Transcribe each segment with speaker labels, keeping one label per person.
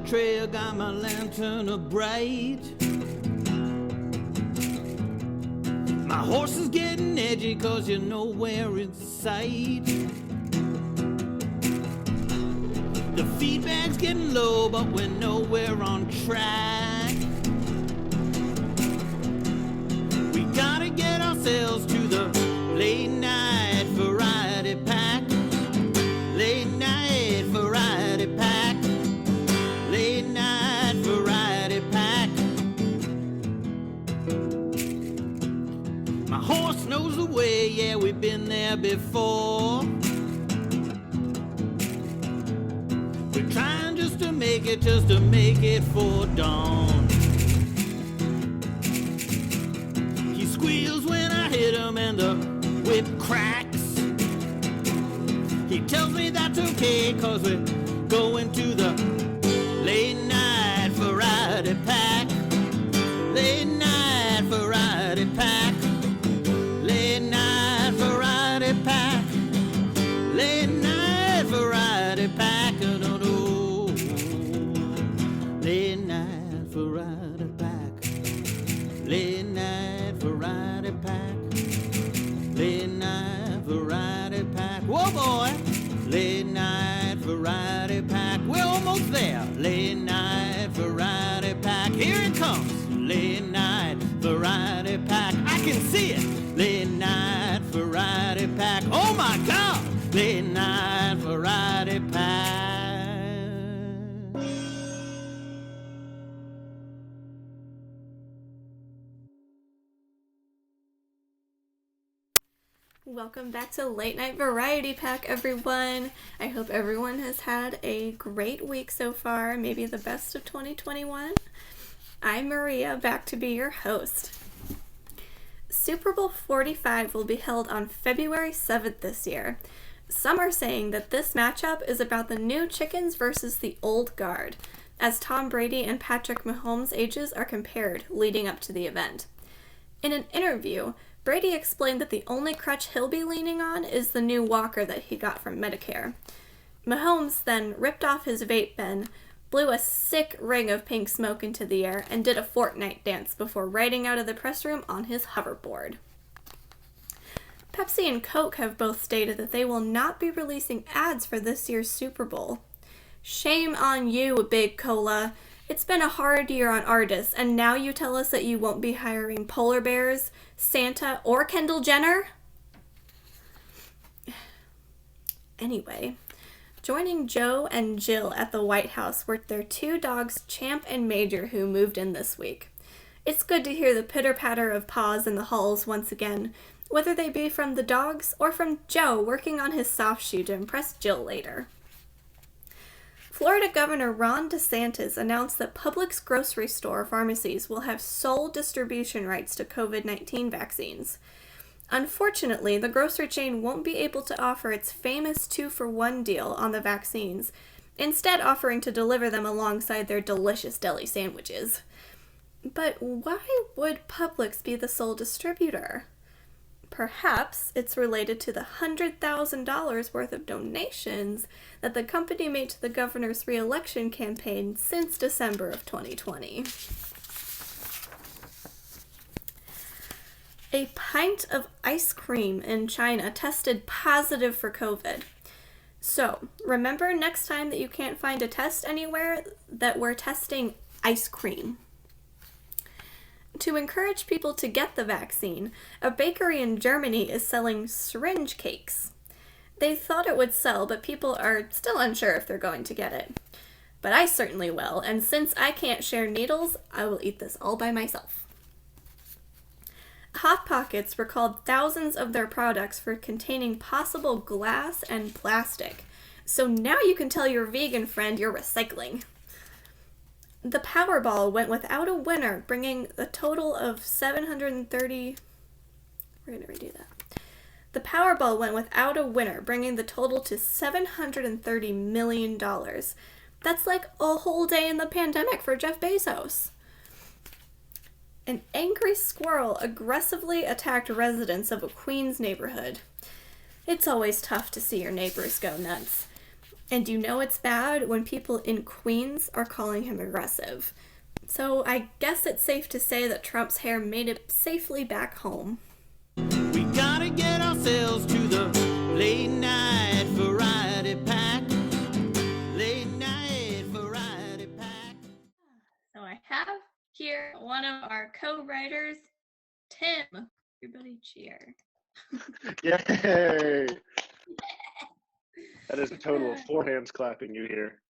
Speaker 1: trail, got my lantern up bright. My horse is getting edgy cause you're nowhere in sight. The feedback's getting low but we're nowhere on track. We gotta get ourselves to the late night variety pack. Late night variety pack. Late night variety pack. My horse knows the way, yeah, we've been there before. We're trying just to make it for dawn. He squeals when I hit him and the whip cracks. He tells me that's okay cause we're going to the late night variety pack. Late night variety pack. Late night variety pack. Late night variety pack. No, no. Late night variety pack. Late night variety pack. Late night variety pack. Whoa, boy. Late night variety pack. We're almost there. Late night variety pack. Here it comes. Late night variety pack. I can see it. Late night variety pack. Oh my God. Late night variety pack.
Speaker 2: Welcome back to Late Night Variety Pack, everyone. I hope everyone has had a great week so far, maybe the best of 2021. I'm Maria, back to be your host. Super Bowl 45 will be held on February 7th this year. Some are saying that this matchup is about the new chickens versus the old guard, as Tom Brady and Patrick Mahomes' ages are compared leading up to the event. In an interview, Brady explained that the only crutch he'll be leaning on is the new walker that he got from Medicare. Mahomes then ripped off his vape pen, blew a sick ring of pink smoke into the air, and did a Fortnite dance before riding out of the press room on his hoverboard. Pepsi and Coke have both stated that they will not be releasing ads for this year's Super Bowl. Shame on you, Big Cola. It's been a hard year on artists, and now you tell us that you won't be hiring polar bears, Santa, or Kendall Jenner? Anyway, joining Joe and Jill at the White House were their two dogs, Champ and Major, who moved in this week. It's good to hear the pitter-patter of paws in the halls once again, whether they be from the dogs or from Joe working on his soft shoe to impress Jill later. Florida Governor Ron DeSantis announced that Publix grocery store pharmacies will have sole distribution rights to COVID-19 vaccines. Unfortunately, the grocery chain won't be able to offer its famous 2-for-1 deal on the vaccines, instead offering to deliver them alongside their delicious deli sandwiches. But why would Publix be the sole distributor? Perhaps it's related to the $100,000 worth of donations that the company made to the governor's re-election campaign since December of 2020. A pint of ice cream in China tested positive for COVID. So, remember next time that you can't find a test anywhere that we're testing ice cream. To encourage people to get the vaccine, a bakery in Germany is selling syringe cakes. They thought it would sell, but people are still unsure if they're going to get it. But I certainly will, and since I can't share needles, I will eat this all by myself. Hot Pockets recalled thousands of their products for containing possible glass and plastic, so now you can tell your vegan friend you're recycling. The Powerball went without a winner, bringing a total of 730... We're going to redo that. The Powerball went without a winner, bringing the total to $730 million. That's like a whole day in the pandemic for Jeff Bezos. An angry squirrel aggressively attacked residents of a Queens neighborhood. It's always tough to see your neighbors go nuts. And you know it's bad when people in Queens are calling him aggressive. So I guess it's safe to say that Trump's hair made it safely back home.
Speaker 1: We gotta get ourselves to the late night variety pack. Late night variety pack.
Speaker 2: So I have here one of our co-writers, Tim. Everybody cheer.
Speaker 3: Yay! That is a total of 4 hands clapping you here.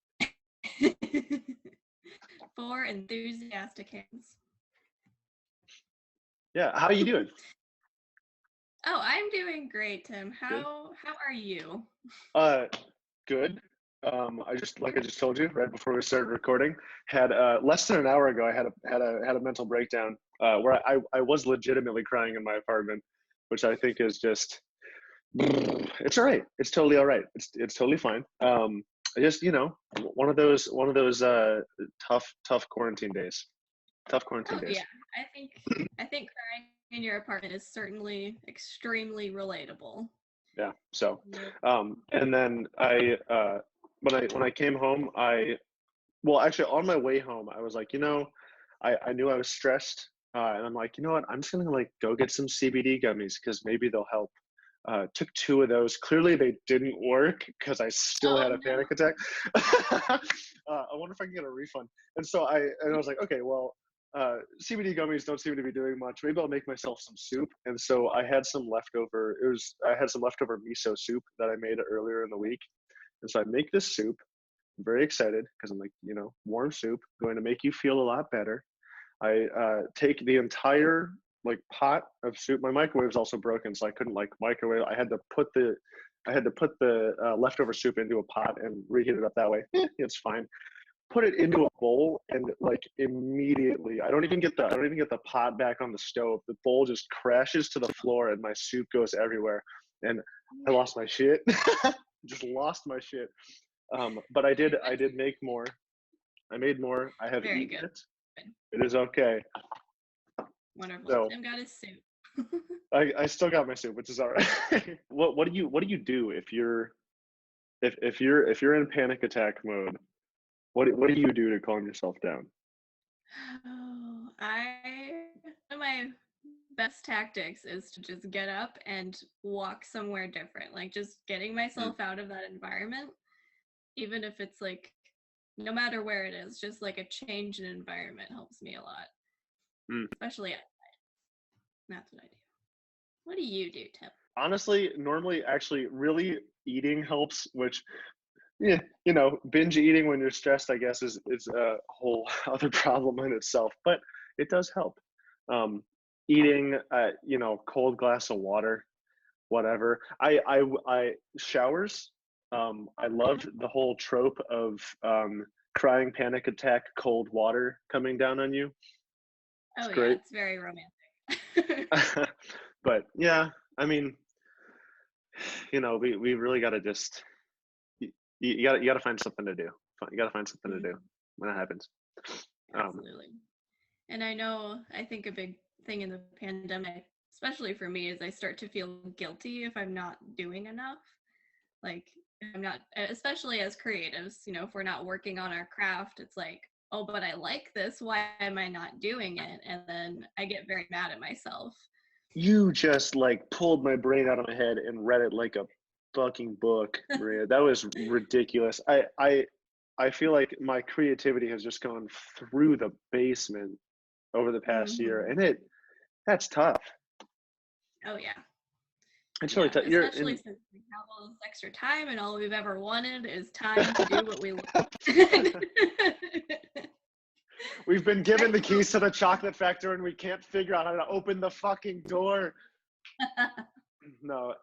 Speaker 2: 4 enthusiastic hands.
Speaker 3: Yeah, how are you doing?
Speaker 2: Oh, I'm doing great, Tim. How are you?
Speaker 3: Good. I just told you right before we started recording, had less than an hour ago, I had a mental breakdown where I was legitimately crying in my apartment, which I think is just it's all right. It's totally all right. It's totally fine. I just one of those tough quarantine days. Tough quarantine days.
Speaker 2: Yeah, I think crying in your apartment is certainly extremely relatable.
Speaker 3: Yeah. So, and then when I came home, actually on my way home, I was like, I knew I was stressed, and I'm like, you know what? I'm just gonna like go get some CBD gummies because maybe they'll help. Took 2 of those. Clearly, they didn't work because I still had a panic attack. I wonder if I can get a refund. And so I was like, okay, well, CBD gummies don't seem to be doing much. Maybe I'll make myself some soup. And so I had some leftover. I had some leftover miso soup that I made earlier in the week. And so I make this soup. I'm very excited because I'm like, warm soup, going to make you feel a lot better. I take the entire like pot of soup. My microwave's also broken, so I couldn't like microwave. I had to put the leftover soup into a pot and reheat it up that way. It's fine. Put it into a bowl and like immediately, I don't even get the pot back on the stove. The bowl just crashes to the floor and my soup goes everywhere. And I lost my shit. Just lost my shit. But I did make more. I made more. I have eaten it. It is okay.
Speaker 2: Wonderful.
Speaker 3: So,
Speaker 2: Tim got his soup.
Speaker 3: I still got my soup, which is all right. What do you do if you're in panic attack mode? What do you do to calm yourself down?
Speaker 2: Oh, one of my best tactics is to just get up and walk somewhere different. Like just getting myself out of that environment, even if it's like no matter where it is, just like a change in environment helps me a lot. Especially at night. That's what I do. What do you do, Tim?
Speaker 3: Honestly, normally actually really eating helps, which binge eating when you're stressed, I guess is a whole other problem in itself, but it does help. Eating cold glass of water, whatever. I showers. I loved the whole trope of crying panic attack, cold water coming down on you.
Speaker 2: It's great. Yeah, it's very romantic.
Speaker 3: But yeah, I mean, we really got to just you got to find something to do. You got to find something to do when it happens.
Speaker 2: Absolutely. And I think a big thing in the pandemic, especially for me, is I start to feel guilty if I'm not doing enough. Like I'm not, especially as creatives, if we're not working on our craft, it's like, oh, but I like this. Why am I not doing it? And then I get very mad at myself.
Speaker 3: You just like pulled my brain out of my head and read it like a fucking book, Maria. That was ridiculous. I feel like my creativity has just gone through the basement over the past year, and that's tough.
Speaker 2: Oh yeah.
Speaker 3: It's really tough.
Speaker 2: Especially since we have all this extra time and all we've ever wanted is time to do what we love.
Speaker 3: We've been given the keys to the chocolate factory and we can't figure out how to open the fucking door. No,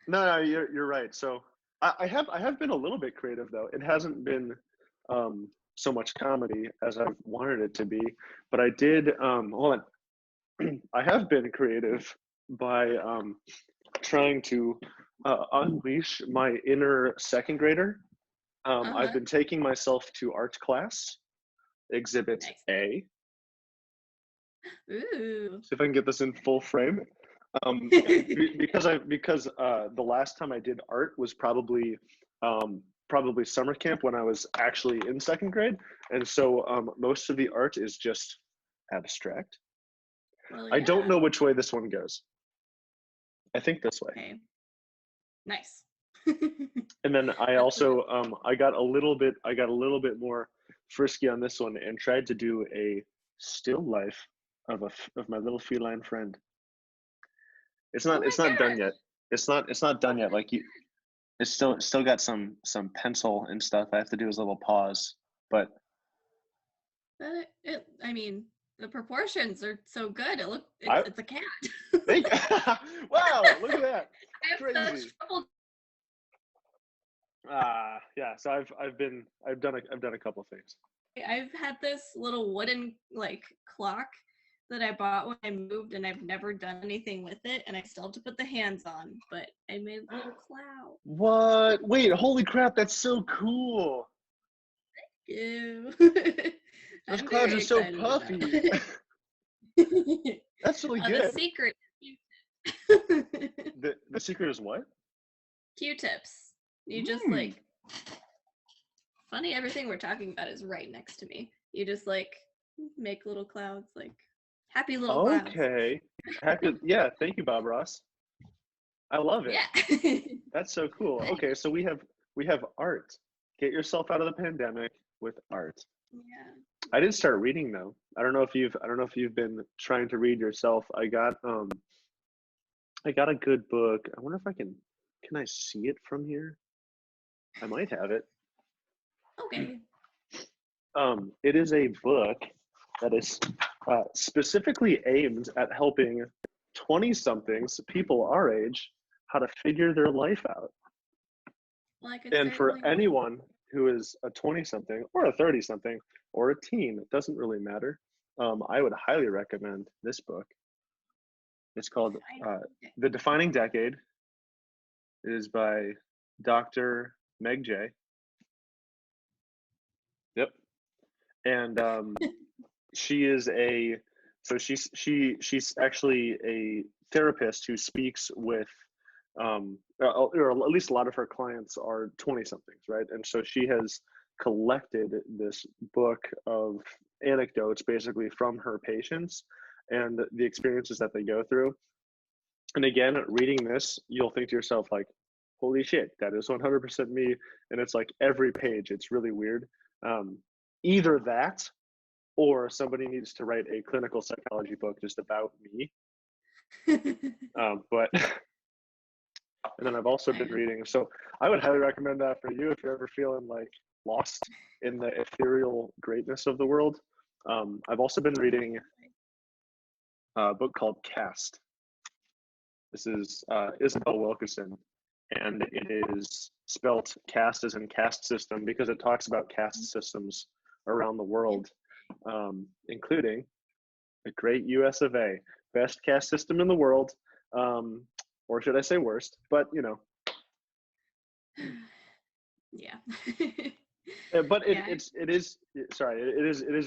Speaker 3: No, you're right. So I have been a little bit creative though. It hasn't been so much comedy as I've wanted it to be, but I did hold on. I have been creative by trying to unleash my inner second grader. I've been taking myself to art class, exhibit A.
Speaker 2: Ooh.
Speaker 3: See if I can get this in full frame. Because the last time I did art was probably summer camp when I was actually in second grade, and so most of the art is just abstract.
Speaker 2: Well,
Speaker 3: I don't
Speaker 2: yeah.
Speaker 3: know which way this one goes. I think this way.
Speaker 2: Okay. Nice.
Speaker 3: And then I
Speaker 2: That's
Speaker 3: also I got a little bit more frisky on this one and tried to do a still life of my little feline friend. It's
Speaker 2: Oh
Speaker 3: not
Speaker 2: my
Speaker 3: done
Speaker 2: gosh.
Speaker 3: yet. It's not done yet. Like it's still got some pencil and stuff. I have to do his little paws, but
Speaker 2: I mean, the proportions are so good.
Speaker 3: I
Speaker 2: It's a cat.
Speaker 3: think wow, look at that.
Speaker 2: I have
Speaker 3: Crazy.
Speaker 2: such trouble.
Speaker 3: Yeah, so I've done a couple things.
Speaker 2: I've had this little wooden like clock that I bought when I moved, and I've never done anything with it, and I still have to put the hands on, but I made a little cloud.
Speaker 3: What? Wait, holy crap, that's so cool.
Speaker 2: Ew.
Speaker 3: Those
Speaker 2: I'm
Speaker 3: clouds are
Speaker 2: very
Speaker 3: so
Speaker 2: excited about
Speaker 3: puffy.
Speaker 2: it.
Speaker 3: That's really
Speaker 2: The
Speaker 3: good.
Speaker 2: secret
Speaker 3: The secret is what?
Speaker 2: Q-tips. You just like funny, everything we're talking about is right next to me. You just like make little clouds, like happy little clouds.
Speaker 3: Okay. Yeah, thank you, Bob Ross. I love it.
Speaker 2: Yeah.
Speaker 3: That's so cool. Okay, so we have art. Get yourself out of the pandemic with art.
Speaker 2: Yeah.
Speaker 3: I did start reading though. I don't know if you've been trying to read yourself. I got a good book. I wonder if can I see it from here? I might have it.
Speaker 2: Okay.
Speaker 3: It is a book that is specifically aimed at helping 20-somethings, people our age, how to figure their life out.
Speaker 2: Well, I could
Speaker 3: And for
Speaker 2: certainly.
Speaker 3: anyone who is a 20-something or a 30-something or a teen, it doesn't really matter. I would highly recommend this book. It's called The Defining Decade. It is by Dr. Meg J. Yep. And she's actually a therapist who speaks with or at least a lot of her clients are 20 somethings, right? And so she has collected this book of anecdotes basically from her patients and the experiences that they go through. And again, reading this, you'll think to yourself like, holy shit, that is 100% me. And it's like every page, it's really weird. Either that or somebody needs to write a clinical psychology book just about me. But and then I've also been reading, so I would highly recommend that for you if you're ever feeling like lost in the ethereal greatness of the world. I've also been reading a book called Caste. This is Isabel Wilkerson, and it is spelt caste as in caste system because it talks about caste systems around the world, including the great US of A, best caste system in the world, or should I say worst? But you know,
Speaker 2: Yeah.
Speaker 3: but
Speaker 2: Yeah.
Speaker 3: it is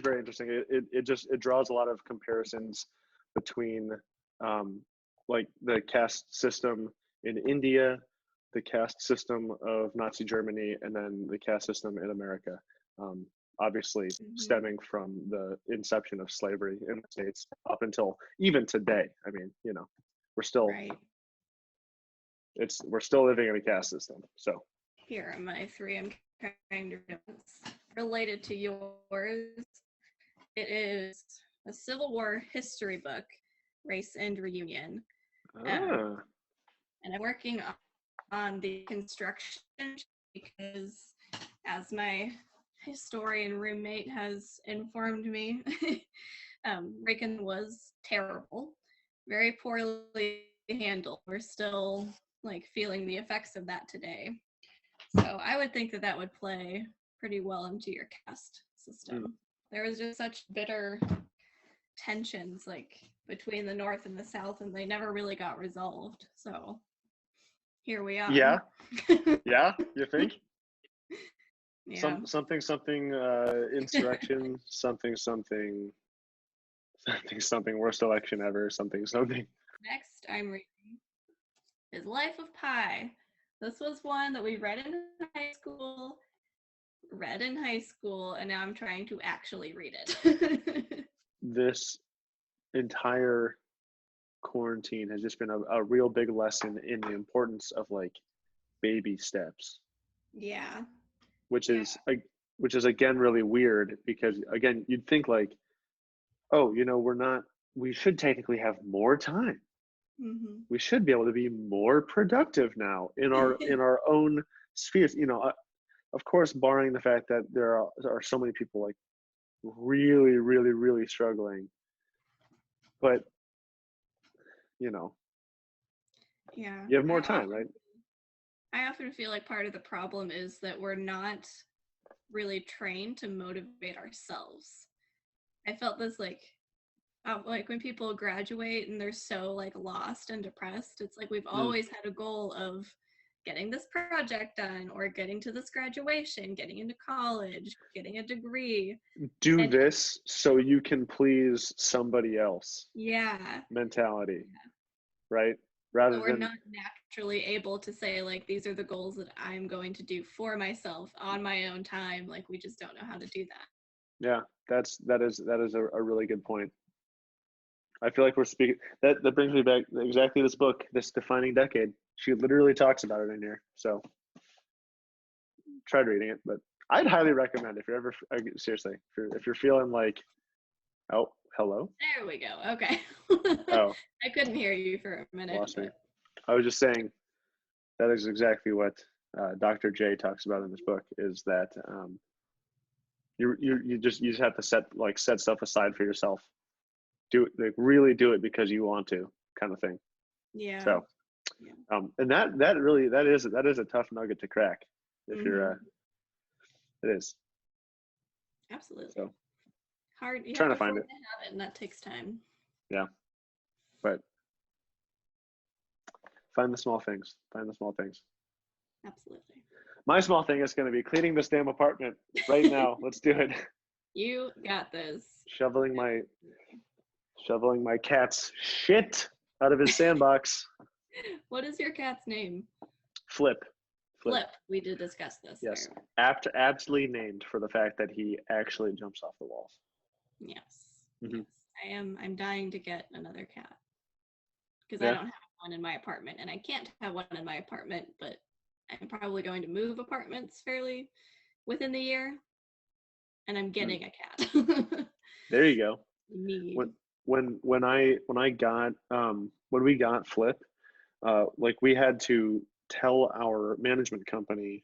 Speaker 3: very interesting. It draws a lot of comparisons between like the caste system in India, the caste system of Nazi Germany, and then the caste system in America. Obviously stemming from the inception of slavery in the States up until even today. I mean, you know, we're still
Speaker 2: Right.
Speaker 3: we're still living in a caste system. So
Speaker 2: Here are my three I'm trying to reference. Related to yours, it is a Civil War history book, Race and Reunion. And I'm working on the construction because, as my historian roommate has informed me, Reagan was terrible, very poorly handled. We're still like feeling the effects of that today. So I would think that would play pretty well into your caste system. There was just such bitter tensions like between the North and the South, and they never really got resolved. So here we are.
Speaker 3: Yeah. Yeah, you think?
Speaker 2: Yeah.
Speaker 3: Something insurrection, something worst election ever, something.
Speaker 2: next I'm reading is Life of Pi. This was one that we read in high school, and now I'm trying to actually read it.
Speaker 3: This entire quarantine has just been a real big lesson in the importance of like baby steps.
Speaker 2: Yeah.
Speaker 3: Which is again really weird because again you'd think like, oh, we should technically have more time.
Speaker 2: Mm-hmm.
Speaker 3: We should be able to be more productive now in our own spheres. Of course, barring the fact that there are so many people like really, really, really struggling. But
Speaker 2: Yeah.
Speaker 3: you have more time, right?
Speaker 2: I often feel like part of the problem is that we're not really trained to motivate ourselves. I felt this like when people graduate and they're so like lost and depressed, it's like we've always had a goal of getting this project done or getting to this graduation, getting into college, getting a degree.
Speaker 3: Do this so you can please somebody else.
Speaker 2: Yeah.
Speaker 3: Mentality, right? Rather
Speaker 2: we're
Speaker 3: than
Speaker 2: not naturally able to say like these are the goals that I'm going to do for myself on my own time. Like we just don't know how to do that.
Speaker 3: Yeah, that is a really good point. I feel like we're speaking that brings me back exactly this book, This Defining Decade. She literally talks about it in here. So tried reading it, but I'd highly recommend if you're ever seriously if you're feeling like, oh, hello.
Speaker 2: There we go. Okay.
Speaker 3: Oh,
Speaker 2: I couldn't hear you for a minute.
Speaker 3: Lost me. I was just saying that is exactly what Dr. J talks about in this book. Is that you just have to set stuff aside for yourself. Really do it because you want to, kind of thing.
Speaker 2: Yeah.
Speaker 3: So, and that is a tough nugget to crack if you're. It is.
Speaker 2: Absolutely.
Speaker 3: So
Speaker 2: hard. You
Speaker 3: trying
Speaker 2: have
Speaker 3: to find it.
Speaker 2: Have it, and that takes time.
Speaker 3: Yeah, but find the small things. Find the small things.
Speaker 2: Absolutely.
Speaker 3: My small thing is going to be cleaning this damn apartment right now. Let's do it.
Speaker 2: You got this.
Speaker 3: Shoveling my cat's shit out of his sandbox.
Speaker 2: What is your cat's name?
Speaker 3: Flip.
Speaker 2: We did discuss this.
Speaker 3: Yes. Aptly named for the fact that he actually jumps off the walls.
Speaker 2: Yes.
Speaker 3: Mm-hmm.
Speaker 2: Yes. I'm dying to get another cat because I don't have one in my apartment, and I can't have one in my apartment, but I'm probably going to move apartments fairly within the year, and I'm getting a cat.
Speaker 3: There you go.
Speaker 2: Me.
Speaker 3: When we got Flip, like we had to tell our management company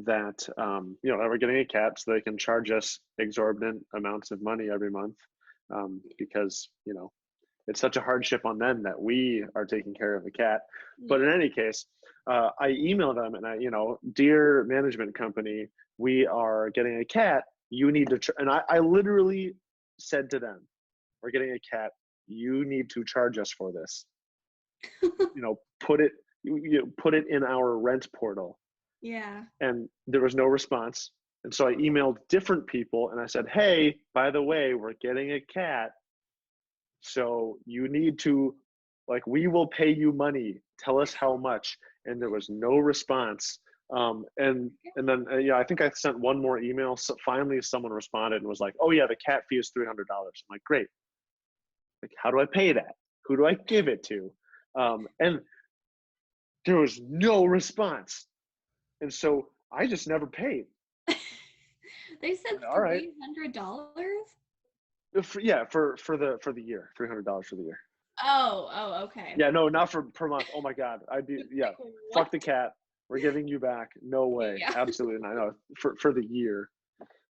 Speaker 3: that that we're getting a cat so they can charge us exorbitant amounts of money every month, because it's such a hardship on them that we are taking care of the cat. But in any case, I emailed them and dear management company, we are getting a cat. You need to, and I literally said to them, we're getting a cat. You need to charge us for this. Put it in our rent portal.
Speaker 2: Yeah.
Speaker 3: And there was no response. And so I emailed different people and I said, hey, by the way, we're getting a cat. So you need to, we will pay you money. Tell us how much. And there was no response. And then I think I sent one more email. So finally, someone responded and was like, "Oh yeah, the cat fee is $300." I'm like, great. How do I pay that? Who do I give it to? And there was no response. And so I just never paid.
Speaker 2: They said $300.
Speaker 3: For the year, $300 for the year.
Speaker 2: Oh, okay.
Speaker 3: Yeah, no, not per month. Oh my God, fuck the cat. We're giving you back. No way, absolutely not. No, for the year.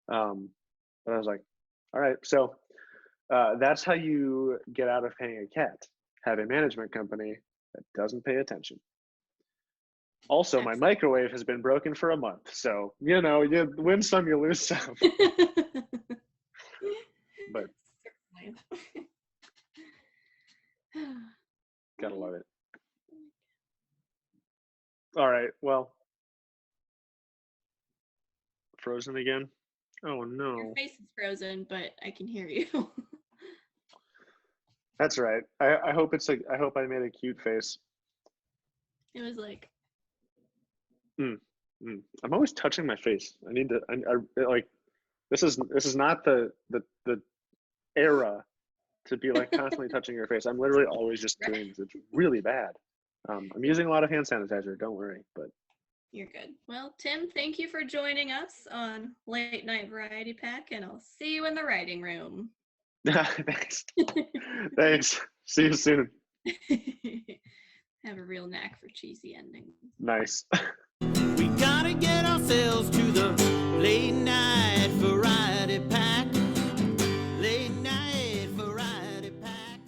Speaker 3: But I was like, all right, so that's how you get out of paying a cat. Have a management company that doesn't pay attention. Also, my microwave has been broken for a month, so you win some, you lose some. But gotta love it. All right, well, frozen again? Oh no.
Speaker 2: Your face is frozen, but I can hear you.
Speaker 3: That's right. I hope I hope I made a cute face.
Speaker 2: It was like,
Speaker 3: Mm, I'm always touching my face. I need to. I like. This is not the era to be like constantly touching your face. I'm literally always just doing this. It's really bad. I'm using a lot of hand sanitizer. Don't worry, but
Speaker 2: you're good. Well, Tim, thank you for joining us on Late Night Variety Pack, and I'll see you in the writing room.
Speaker 3: thanks. Thanks. See you soon.
Speaker 2: Have a real knack for cheesy endings.
Speaker 3: Nice.
Speaker 1: We gotta get ourselves to the late night variety pack. Late night variety pack.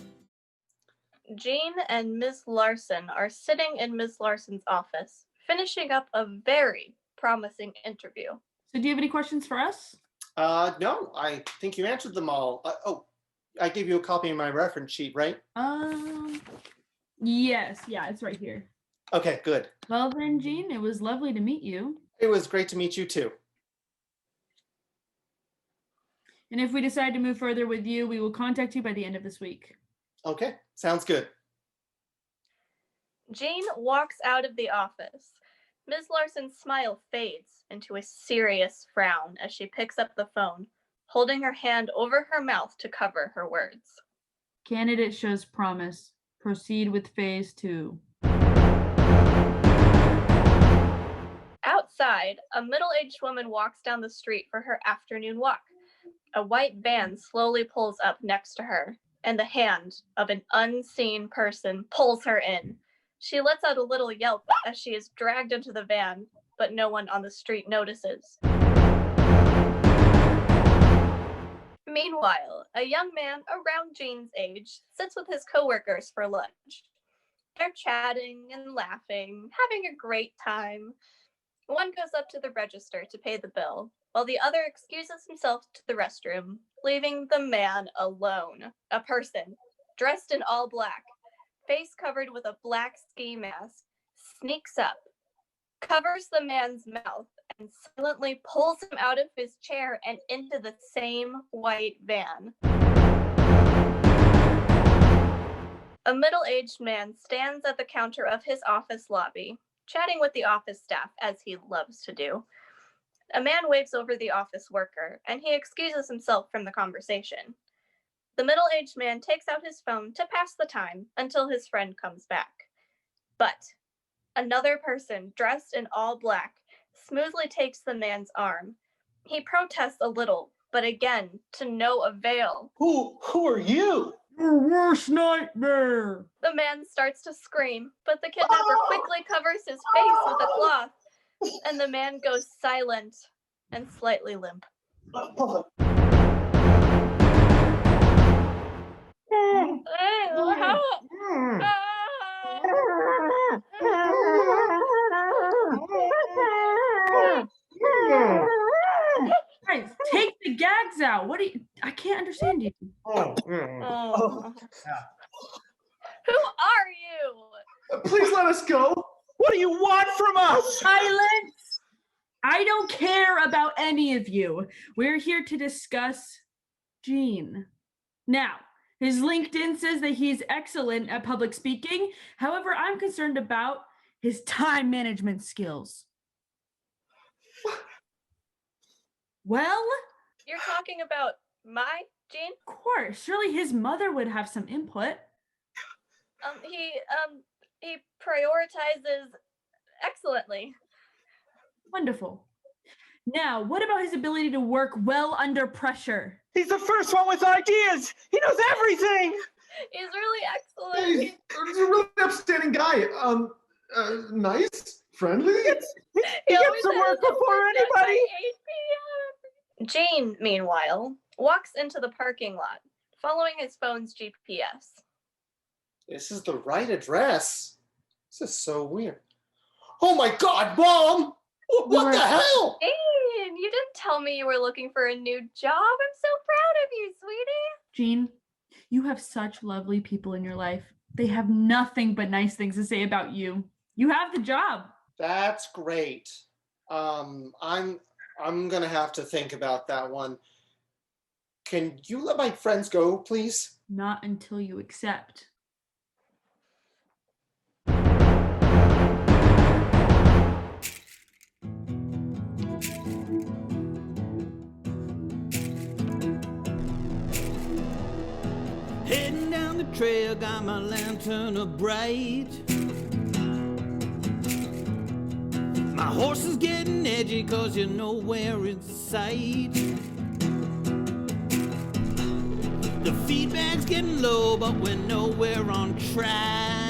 Speaker 2: Jean and Ms. Larson are sitting in Ms. Larson's office, finishing up a very promising interview.
Speaker 4: So do you have any questions for us?
Speaker 5: No, I think you answered them all. I gave you a copy of my reference sheet, right?
Speaker 4: Yes, yeah, it's right here.
Speaker 5: Okay, good.
Speaker 4: Well then, Jean, it was lovely to meet you.
Speaker 5: It was great to meet you too.
Speaker 4: And if we decide to move further with you, we will contact you by the end of this week.
Speaker 5: Okay, sounds good.
Speaker 2: Jean walks out of the office. Ms. Larson's smile fades into a serious frown as she picks up the phone, holding her hand over her mouth to cover her words.
Speaker 4: Candidate shows promise. Proceed with phase 2.
Speaker 2: Outside, a middle-aged woman walks down the street for her afternoon walk. A white van slowly pulls up next to her, and the hand of an unseen person pulls her in. She lets out a little yelp as she is dragged into the van, but no one on the street notices. Meanwhile, a young man around Jean's age sits with his coworkers for lunch. They're chatting and laughing, having a great time. One goes up to the register to pay the bill, while the other excuses himself to the restroom, leaving the man alone. A person, dressed in all black, face covered with a black ski mask, sneaks up, covers the man's mouth, and silently pulls him out of his chair and into the same white van. A middle-aged man stands at the counter of his office lobby, chatting with the office staff as he loves to do. A man waves over the office worker, and he excuses himself from the conversation. The middle-aged man takes out his phone to pass the time until his friend comes back. But another person, dressed in all black, smoothly takes the man's arm. He protests a little, but again, to no avail.
Speaker 5: Who are you?
Speaker 4: Your worst nightmare!
Speaker 2: The man starts to scream, but the kidnapper quickly covers his face with a cloth, and the man goes silent and slightly limp.
Speaker 4: Guys, take the gags out. What do you? I can't understand you.
Speaker 2: Oh. Who are you?
Speaker 5: Please let us go. What do you want from us?
Speaker 4: Silence! I don't care about any of you. We're here to discuss Jean. Now, his LinkedIn says that he's excellent at public speaking. However, I'm concerned about his time management skills. Well?
Speaker 2: You're talking about my Jean?
Speaker 4: Of course. Surely his mother would have some input.
Speaker 2: He prioritizes excellently.
Speaker 4: Wonderful. Now, what about his ability to work well under pressure?
Speaker 6: He's the first one with ideas. He knows everything.
Speaker 2: He's really excellent.
Speaker 7: He's a really upstanding guy. Nice, friendly.
Speaker 6: He gets to work before anybody.
Speaker 2: 8 p.m. Jane, meanwhile, walks into the parking lot, following his phone's GPS.
Speaker 5: This is the right address. This is so weird. Oh my God, Mom! What the hell?
Speaker 2: Jane, you didn't tell me you were looking for a new job. I'm so proud of you, sweetie.
Speaker 4: Jean, you have such lovely people in your life. They have nothing but nice things to say about you. You have the job.
Speaker 5: That's great. I'm gonna have to think about that one. Can you let my friends go, please?
Speaker 4: Not until you accept.
Speaker 1: Heading down the trail, got my lantern up bright. My horse is getting edgy cause you're nowhere in sight. The feedback's getting low, but we're nowhere on track.